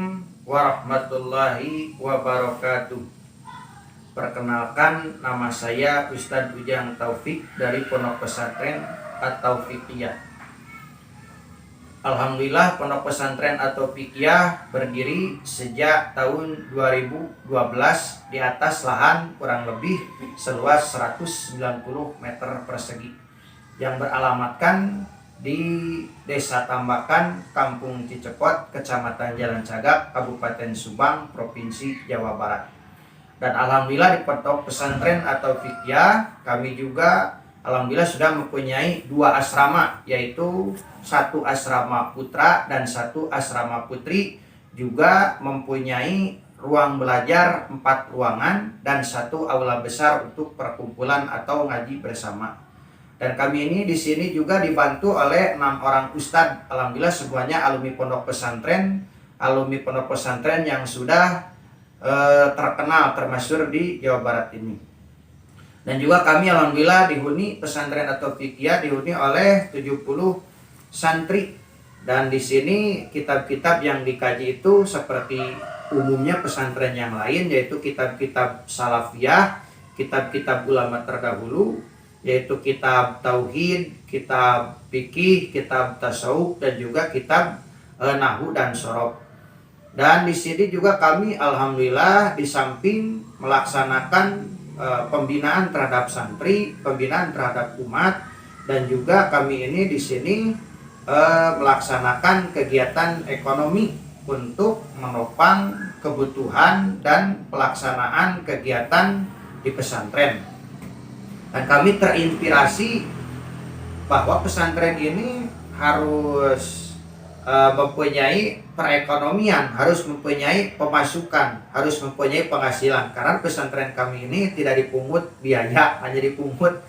Assalamualaikum warahmatullahi wabarakatuh. Perkenalkan, nama saya Ustadz Ujang Taufik dari Pondok Pesantren At-Taufiqiyah. Alhamdulillah, Pondok Pesantren At-Taufiqiyah berdiri sejak tahun 2012 di atas lahan kurang lebih seluas 190 meter persegi yang beralamatkan di Desa Tambakan, Kampung Cicepot, Kecamatan Jalan Cagak, Kabupaten Subang, Provinsi Jawa Barat. Dan alhamdulillah di Pondok Pesantren At-Taufiqiyah kami juga alhamdulillah sudah mempunyai 2 asrama, yaitu 1 asrama putra dan 1 asrama putri, juga mempunyai ruang belajar 4 ruangan dan 1 aula besar untuk perkumpulan atau ngaji bersama. Dan kami ini di sini juga dibantu oleh 6 orang ustadz. Alhamdulillah semuanya alumni pondok pesantren yang sudah terkenal, termasyhur di Jawa Barat ini. Dan juga kami alhamdulillah dihuni pesantren At-Taufiqiyah dihuni oleh 70 santri. Dan di sini kitab-kitab yang dikaji itu seperti umumnya pesantren yang lain, yaitu kitab-kitab salafiyah, kitab-kitab ulama terdahulu, yaitu kitab tauhid, kitab fikih, kitab tasawuf, dan juga kitab nahwu dan shorof. Dan di sini juga kami alhamdulillah di samping melaksanakan pembinaan terhadap santri, pembinaan terhadap umat, dan juga kami ini di sini melaksanakan kegiatan ekonomi untuk menopang kebutuhan dan pelaksanaan kegiatan di pesantren. Dan kami terinspirasi bahwa pesantren ini harus mempunyai perekonomian, harus mempunyai pemasukan, harus mempunyai penghasilan. Karena pesantren kami ini tidak dipungut biaya, hanya dipungut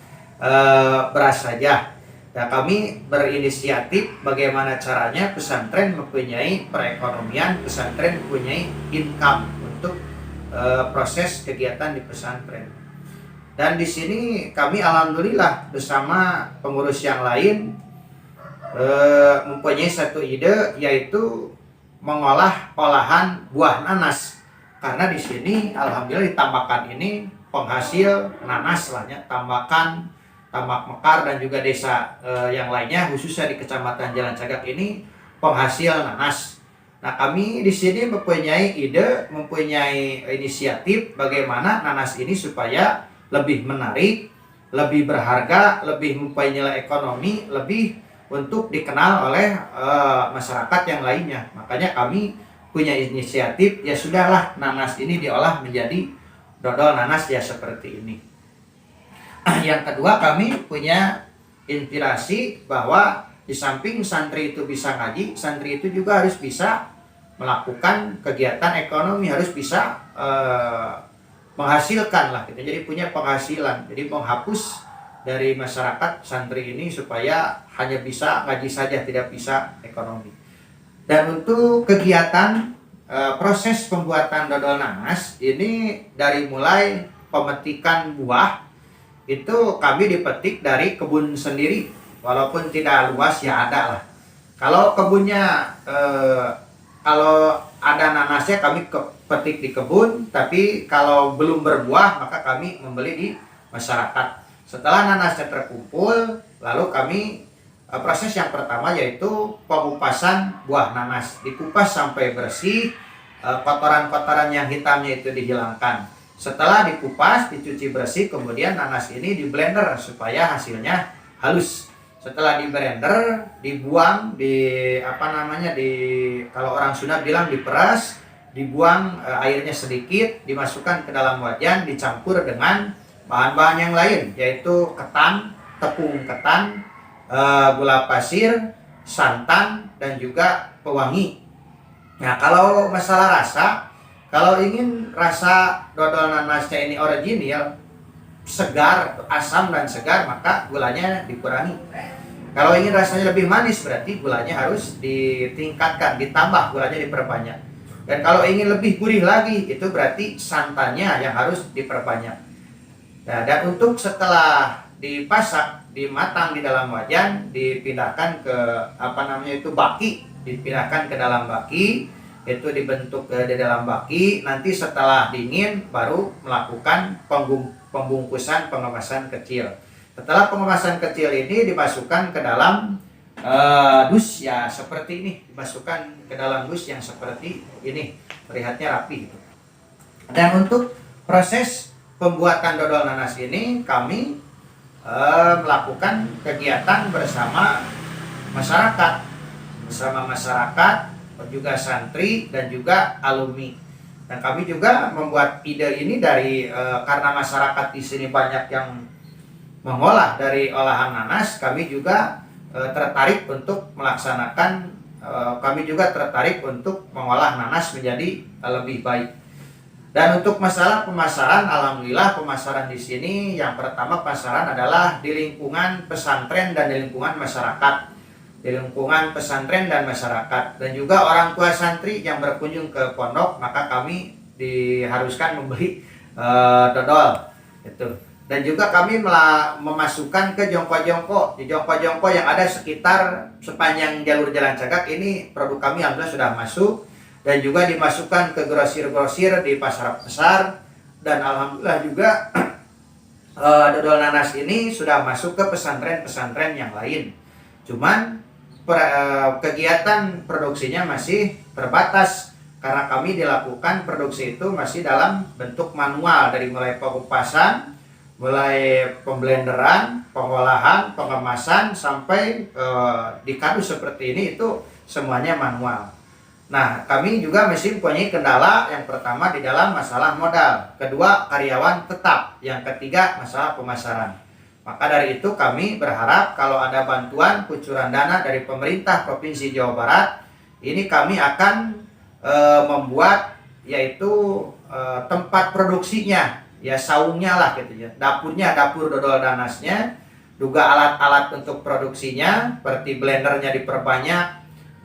beras saja. Nah, kami berinisiatif bagaimana caranya pesantren mempunyai perekonomian, pesantren mempunyai income untuk proses kegiatan di pesantren. Dan di sini kami alhamdulillah bersama pengurus yang lain mempunyai satu ide, yaitu mengolah olahan buah nanas. Karena di sini alhamdulillah di Tambakan ini penghasil nanas lah ya, Tambakan, Tambak Mekar, dan juga desa yang lainnya, khususnya di Kecamatan Jalan Cagak ini penghasil nanas. Nah, kami di sini mempunyai ide, mempunyai inisiatif bagaimana nanas ini supaya lebih menarik, lebih berharga, lebih mempunyai nilai ekonomi, lebih untuk dikenal oleh masyarakat yang lainnya. Makanya kami punya inisiatif, ya sudahlah nanas ini diolah menjadi dodol nanas ya seperti ini. Yang kedua, kami punya inspirasi bahwa di samping santri itu bisa ngaji, santri itu juga harus bisa melakukan kegiatan ekonomi, harus bisa menghasilkan lah gitu. Jadi punya penghasilan, jadi menghapus dari masyarakat santri ini supaya hanya bisa ngaji saja, tidak bisa ekonomi. Dan untuk kegiatan proses pembuatan dodol nanas ini dari mulai pemetikan buah itu kami dipetik dari kebun sendiri, walaupun tidak luas ya ada lah. Kalau kebunnya kalau ada nanasnya kami petik di kebun, tapi kalau belum berbuah maka kami membeli di masyarakat. Setelah nanasnya terkumpul, lalu kami proses yang pertama yaitu pengupasan buah nanas. Dikupas sampai bersih, kotoran-kotoran yang hitamnya itu dihilangkan. Setelah dikupas, dicuci bersih, kemudian nanas ini di blender supaya hasilnya halus. Setelah di blender, dibuang kalau orang Sunda bilang diperas, dibuang airnya sedikit, dimasukkan ke dalam wajan, dicampur dengan bahan-bahan yang lain, yaitu ketan, tepung ketan, gula pasir, santan, dan juga pewangi. Nah, kalau masalah rasa, kalau ingin rasa dodol nanasnya ini original, segar, asam dan segar, maka gulanya dikurangi. Kalau ingin rasanya lebih manis, berarti gulanya harus ditingkatkan, ditambah, gulanya diperbanyak. Dan kalau ingin lebih gurih lagi, itu berarti santannya yang harus diperbanyak. Nah, dan untuk setelah dipasak, dimatang di dalam wajan, dipindahkan ke baki, dipindahkan ke dalam baki, itu dibentuk di dalam baki. Nanti setelah dingin baru melakukan pembungkusan pengemasan kecil. Setelah pengemasan kecil ini dimasukkan ke dalam dus ya seperti ini, dimasukkan ke dalam dus yang seperti ini, terlihatnya rapi gitu. Dan untuk proses pembuatan dodol nanas ini kami melakukan kegiatan bersama masyarakat, juga santri dan juga alumni. Dan kami juga membuat ide ini dari karena masyarakat di sini banyak yang mengolah dari olahan nanas, kami juga tertarik untuk melaksanakan, kami juga tertarik untuk mengolah nanas menjadi lebih baik. Dan untuk masalah pemasaran, alhamdulillah pemasaran di sini yang pertama pasaran adalah di lingkungan pesantren dan di lingkungan masyarakat. Di lingkungan pesantren dan masyarakat, dan juga orang tua santri yang berkunjung ke pondok, maka kami diharuskan membeli dodol itu. Dan juga kami memasukkan ke jongko-jongko. Di jongko-jongko yang ada sekitar sepanjang jalur Jalan Cagak ini, produk kami alhamdulillah sudah masuk. Dan juga dimasukkan ke grosir-grosir di pasar-pasar. Dan alhamdulillah juga dodol nanas ini sudah masuk ke pesantren-pesantren yang lain. Cuman kegiatan produksinya masih terbatas karena kami dilakukan produksi itu masih dalam bentuk manual, dari mulai pengupasan, mulai pemblenderan, pengolahan, pengemasan sampai di kardus seperti ini, itu semuanya manual. Nah, kami juga masih mempunyai kendala. Yang pertama di dalam masalah modal, kedua karyawan tetap, yang ketiga masalah pemasaran. Maka dari itu kami berharap kalau ada bantuan kucuran dana dari pemerintah Provinsi Jawa Barat, ini kami akan membuat yaitu tempat produksinya, ya saungnya lah gitu ya, dapurnya, dapur dodol nanasnya, juga alat-alat untuk produksinya seperti blendernya diperbanyak,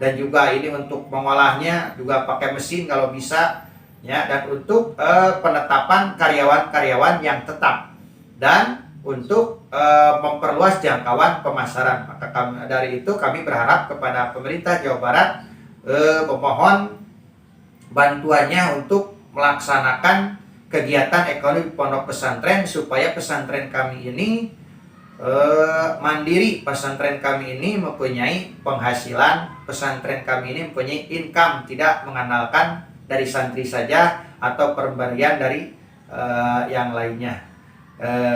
dan juga ini untuk mengolahnya juga pakai mesin kalau bisa ya, dan untuk penetapan karyawan-karyawan yang tetap, dan untuk memperluas jangkauan pemasaran. Maka dari itu kami berharap kepada pemerintah Jawa Barat memohon bantuannya untuk melaksanakan kegiatan ekonomi pondok pesantren, supaya pesantren kami ini mandiri, pesantren kami ini mempunyai penghasilan, pesantren kami ini mempunyai income, tidak mengandalkan dari santri saja atau pemberian dari yang lainnya.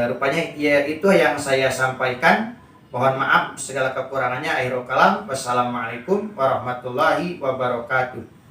Rupanya ya itu yang saya sampaikan. Mohon maaf segala kekurangannya. Akhirul kalam. Wassalamualaikum warahmatullahi wabarakatuh.